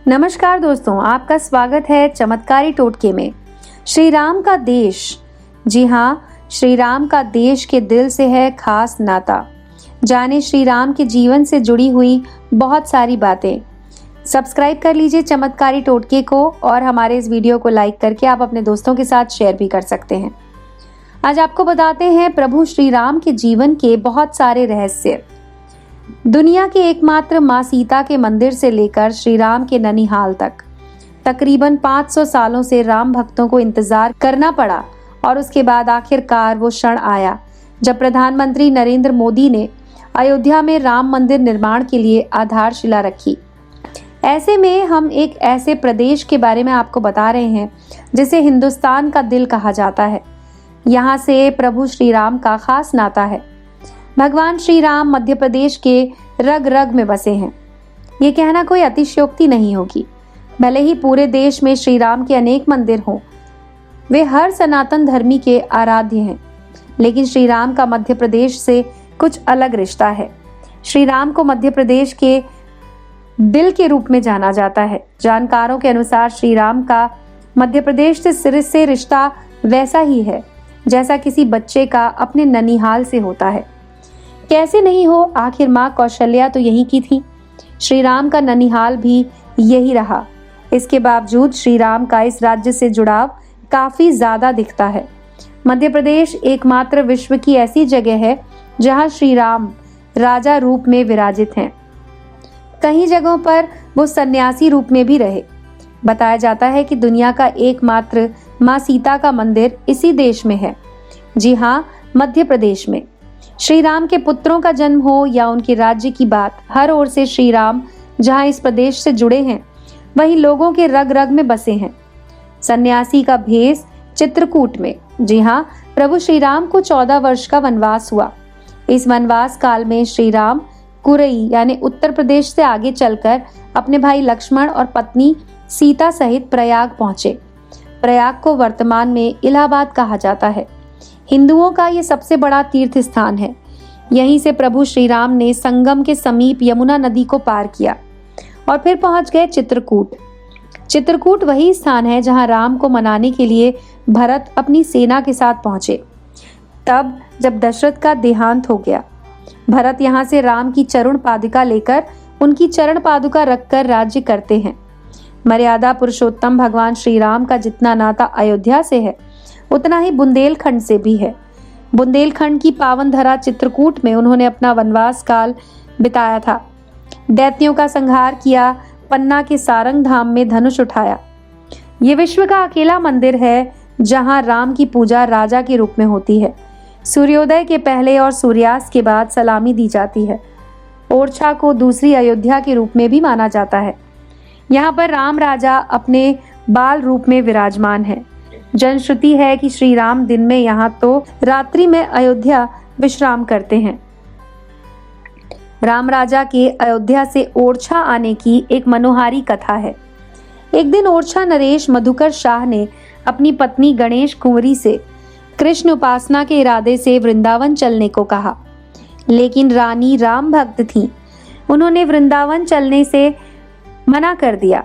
नमस्कार दोस्तों, आपका स्वागत है चमत्कारी टोटके में। श्री राम का देश, जी हाँ, श्री राम का देश के दिल से है खास नाता। जाने श्री राम के जीवन से जुड़ी हुई बहुत सारी बातें। सब्सक्राइब कर लीजिए चमत्कारी टोटके को और हमारे इस वीडियो को लाइक करके आप अपने दोस्तों के साथ शेयर भी कर सकते हैं। आज आपको बताते हैं प्रभु श्री राम के जीवन के बहुत सारे रहस्य। दुनिया के एकमात्र मां सीता के मंदिर से लेकर श्री राम के ननिहाल तक तकरीबन 500 सालों से राम भक्तों को इंतजार करना पड़ा और उसके बाद आखिरकार वो क्षण आया जब प्रधानमंत्री नरेंद्र मोदी ने अयोध्या में राम मंदिर निर्माण के लिए आधारशिला रखी। ऐसे में हम एक ऐसे प्रदेश के बारे में आपको बता रहे हैं जिसे हिंदुस्तान का दिल कहा जाता है। यहाँ से प्रभु श्री राम का खास नाता है। भगवान श्री राम मध्य प्रदेश के रग रग में बसे हैं। ये कहना कोई अतिशयोक्ति नहीं होगी। भले ही पूरे देश में श्री राम के अनेक मंदिर हों, वे हर सनातन धर्मी के आराध्य हैं, लेकिन श्री राम का मध्य प्रदेश से कुछ अलग रिश्ता है। श्री राम को मध्य प्रदेश के दिल के रूप में जाना जाता है। जानकारों के अनुसार श्री राम का मध्य प्रदेश से रिश्ता वैसा ही है जैसा किसी बच्चे का अपने ननिहाल से होता है। कैसे नहीं हो, आखिर माँ कौशल्या तो यहीं की थी। श्री राम का ननिहाल भी यही रहा। इसके बावजूद श्री राम का इस राज्य से जुड़ाव काफी ज्यादा दिखता है। मध्य प्रदेश एकमात्र विश्व की ऐसी जगह है जहाँ श्री राम राजा रूप में विराजित हैं। कई जगहों पर वो सन्यासी रूप में भी रहे। बताया जाता है कि दुनिया का एकमात्र माँ सीता का मंदिर इसी देश में है। जी हाँ, मध्य प्रदेश में। श्री राम के पुत्रों का जन्म हो या उनके राज्य की बात, हर ओर से श्री राम जहाँ इस प्रदेश से जुड़े हैं, वहीं लोगों के रग रग में बसे हैं। सन्यासी का भेष चित्रकूट में। जी हाँ, प्रभु श्री राम को 14 वर्ष का वनवास हुआ। इस वनवास काल में श्री राम कुरई यानी उत्तर प्रदेश से आगे चलकर अपने भाई लक्ष्मण और पत्नी सीता सहित प्रयाग पहुंचे। प्रयाग को वर्तमान में इलाहाबाद कहा जाता है। हिंदुओं का ये सबसे बड़ा तीर्थ स्थान है। यहीं से प्रभु श्री राम ने संगम के समीप यमुना नदी को पार किया और फिर पहुंच गए चित्रकूट। चित्रकूट वही स्थान है जहां राम को मनाने के लिए भरत अपनी सेना के साथ पहुंचे। तब जब दशरथ का देहांत हो गया, भरत यहां से राम की चरण पादुका लेकर उनकी चरण पादुका रखकर राज्य करते हैं। मर्यादा पुरुषोत्तम भगवान श्री राम का जितना नाता अयोध्या से है, उतना ही बुंदेलखंड से भी है। बुंदेलखंड की पावन धरा चित्रकूट में उन्होंने अपना वनवास काल बिताया था। दैत्यों का संहार किया, पन्ना के सारंग धाम में धनुष उठाया। ये विश्व का अकेला मंदिर है जहां राम की पूजा राजा के रूप में होती है। सूर्योदय के पहले और सूर्यास्त के बाद सलामी दी जाती है। ओरछा को दूसरी अयोध्या के रूप में भी माना जाता है। यहाँ पर राम राजा अपने बाल रूप में विराजमान है। जनश्रुति है कि श्री राम दिन में यहाँ तो रात्रि में अयोध्या विश्राम करते हैं। राम राजा के अयोध्या से ओरछा आने की एक मनोहारी कथा है। एक दिन ओरछा नरेश मधुकर शाह ने अपनी पत्नी गणेश कुंवरी से कृष्ण उपासना के इरादे से वृंदावन चलने को कहा, लेकिन रानी राम भक्त थी। उन्होंने वृंदावन चलने से मना कर दिया।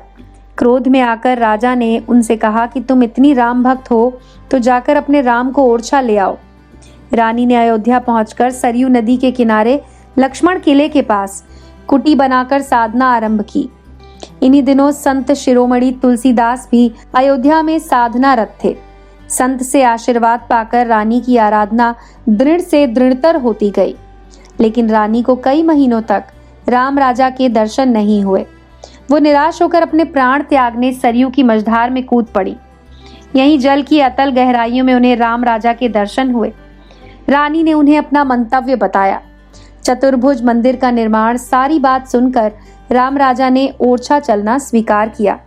क्रोध में आकर राजा ने उनसे कहा कि तुम इतनी राम भक्त हो तो जाकर अपने राम को ओरछा ले आओ। रानी ने अयोध्या पहुंचकर सरयू नदी के किनारे लक्ष्मण किले के पास कुटी बनाकर साधना आरंभ की। इन्हीं दिनों संत शिरोमणि तुलसीदास भी अयोध्या में साधनारत थे। संत से आशीर्वाद पाकर रानी की आराधना दृढ़ से दृढ़तर होती गई, लेकिन रानी को कई महीनों तक राम राजा के दर्शन नहीं हुए। वो निराश होकर अपने प्राण त्यागने सरयू की मझधार में कूद पड़ी। यहीं जल की अतल गहराइयों में उन्हें राम राजा के दर्शन हुए। रानी ने उन्हें अपना मंतव्य बताया। चतुर्भुज मंदिर का निर्माण सारी बात सुनकर राम राजा ने ओरछा चलना स्वीकार किया,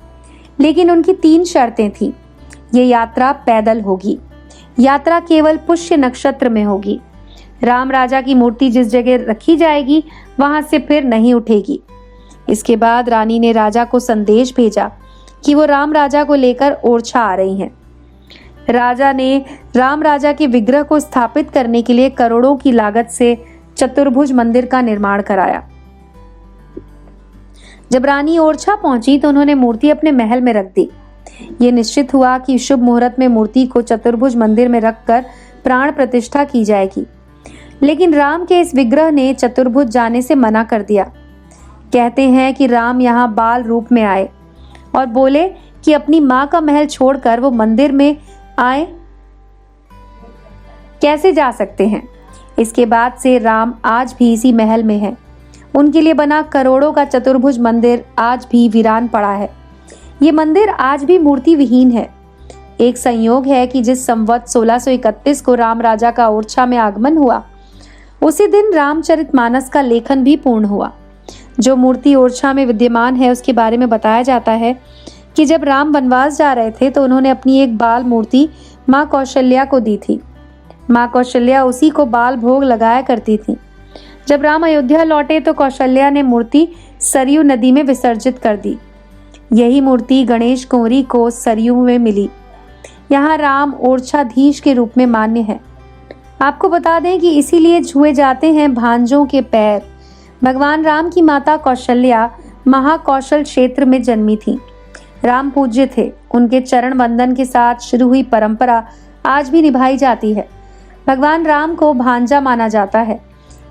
लेकिन उनकी 3 शर्तें थीं। ये यात्रा पैदल होगी, यात्रा केवल पुष्य नक्षत्र में होगी, राम राजा की मूर्ति जिस जगह रखी जाएगी वहां से फिर नहीं उठेगी। इसके बाद रानी ने राजा को संदेश भेजा कि वो राम राजा को लेकर ओरछा आ रही हैं। राजा ने राम राजा के विग्रह को स्थापित करने के लिए करोड़ों की लागत से चतुर्भुज मंदिर का निर्माण कराया। जब रानी ओरछा पहुंची तो उन्होंने मूर्ति अपने महल में रख दी। ये निश्चित हुआ कि शुभ मुहूर्त में मूर्ति को चतुर्भुज मंदिर में रखकर प्राण प्रतिष्ठा की जाएगी। लेकिन राम के इस विग्रह ने चतुर्भुज जाने से मना कर दिया। कहते हैं कि राम यहाँ बाल रूप में आए और बोले कि अपनी माँ का महल छोड़कर वो मंदिर में आए कैसे जा सकते हैं। इसके बाद से राम आज भी इसी महल में हैं। उनके लिए बना करोड़ों का चतुर्भुज मंदिर आज भी वीरान पड़ा है। ये मंदिर आज भी मूर्ति विहीन है। एक संयोग है कि जिस संवत 1631 को राम राजा का ओरछा में आगमन हुआ, उसी दिन रामचरितमानस का लेखन भी पूर्ण हुआ। जो मूर्ति ओरछा में विद्यमान है उसके बारे में बताया जाता है कि जब राम वनवास जा रहे थे तो उन्होंने अपनी एक बाल मूर्ति माँ कौशल्या को दी थी। माँ कौशल्या उसी को बाल भोग लगाया करती थी। जब राम अयोध्या लौटे तो कौशल्या ने मूर्ति सरयू नदी में विसर्जित कर दी। यही मूर्ति गणेश कुंवरी को सरयू में मिली। यहाँ राम ओरछाधीश के रूप में मान्य है। आपको बता दें कि इसीलिए छुए जाते हैं भांजों के पैर। भगवान राम की माता कौशल्या महाकौशल क्षेत्र में जन्मी थी। राम पूज्य थे। उनके चरण वंदन के साथ शुरू हुई परंपरा आज भी निभाई जाती है। भगवान राम को भांजा माना जाता है।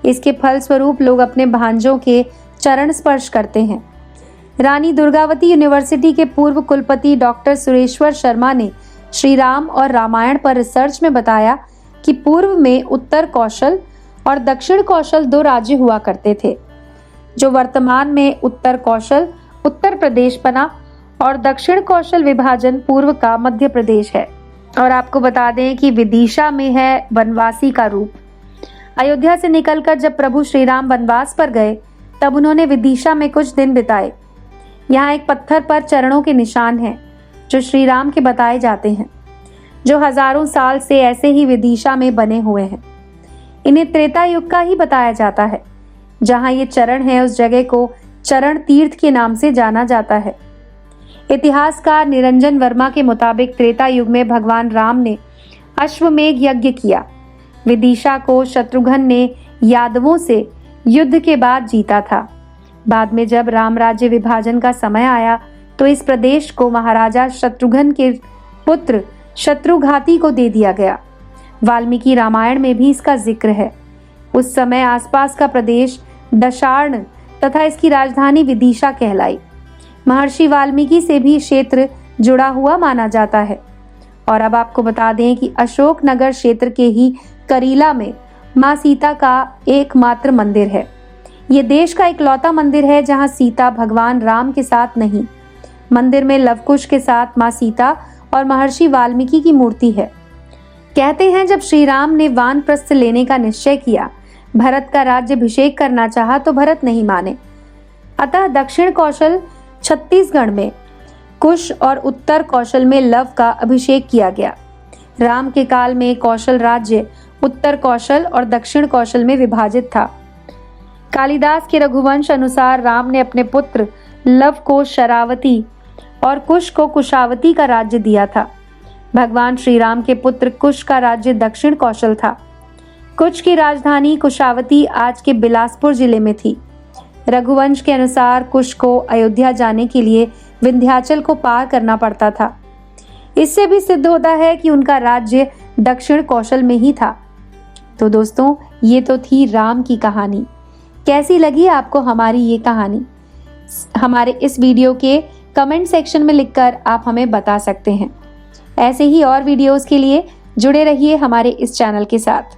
इसके फल स्वरूप लोग अपने भांजों के चरण स्पर्श करते हैं। रानी दुर्गावती यूनिवर्सिटी के पूर्व कुलपति डॉक्टर सुरेश्वर शर्मा ने श्री राम और रामायण पर रिसर्च में बताया कि पूर्व में उत्तर कौशल और दक्षिण कौशल 2 राज्य हुआ करते थे, जो वर्तमान में उत्तर कौशल उत्तर प्रदेश बना और दक्षिण कौशल विभाजन पूर्व का मध्य प्रदेश है। और आपको बता दें कि विदिशा में है वनवासी का रूप। अयोध्या से निकलकर जब प्रभु श्री राम वनवास पर गए तब उन्होंने विदिशा में कुछ दिन बिताए। यहाँ एक पत्थर पर चरणों के निशान हैं जो श्री राम के बताए जाते हैं, जो हजारों साल से ऐसे ही विदिशा में बने हुए हैं। इन्हें त्रेता युग का ही बताया जाता है। जहाँ ये चरण है उस जगह को चरण तीर्थ के नाम से जाना जाता है। इतिहासकार निरंजन वर्मा के मुताबिक त्रेता युग में भगवान राम ने अश्वमेघ यज्ञ किया। विदिशा को शत्रुघ्न ने यादवों से युद्ध के बाद जीता था। बाद में जब राम राज्य विभाजन का समय आया तो इस प्रदेश को महाराजा शत्रुघ्न के पुत्र शत्रुघाती को दे दिया गया। वाल्मीकि रामायण में भी इसका जिक्र है। उस समय आसपास का प्रदेश दशार्ण तथा इसकी राजधानी विदिशा कहलाई। महर्षि वाल्मीकि से भी क्षेत्र जुड़ा हुआ माना जाता है। और अब आपको बता दें कि अशोकनगर क्षेत्र के ही करीला में माँ सीता का एकमात्र मंदिर है। ये देश का इकलौता मंदिर है जहाँ सीता भगवान राम के साथ नहीं, मंदिर में लवकुश के साथ माँ सीता और महर्षि वाल्मीकि की मूर्ति है। कहते हैं जब श्री राम ने वानप्रस्थ लेने का निश्चय किया, भरत का राज्याभिषेक करना चाहा तो भरत नहीं माने। अतः दक्षिण कौशल छत्तीसगढ़ में कुश और उत्तर कौशल में लव का अभिषेक किया गया। राम के काल में कौशल राज्य उत्तर कौशल और दक्षिण कौशल में विभाजित था। कालिदास के रघुवंश अनुसार राम ने अपने पुत्र लव को शरावती और कुश को कुशावती का राज्य दिया था। भगवान श्री राम के पुत्र कुश का राज्य दक्षिण कौशल था। कुश की राजधानी कुशावती आज के बिलासपुर जिले में थी। रघुवंश के अनुसार कुश को अयोध्या जाने के लिए विंध्याचल को पार करना पड़ता था। इससे भी सिद्ध होता है कि उनका राज्य दक्षिण कौशल में ही था। तो दोस्तों, ये तो थी राम की कहानी। कैसी लगी आपको हमारी ये कहानी? हमारे इस वीडियो के कमेंट सेक्शन में लिखकर आप हमें बता सकते हैं। ऐसे ही और वीडियोस के लिए जुड़े रहिए हमारे इस चैनल के साथ।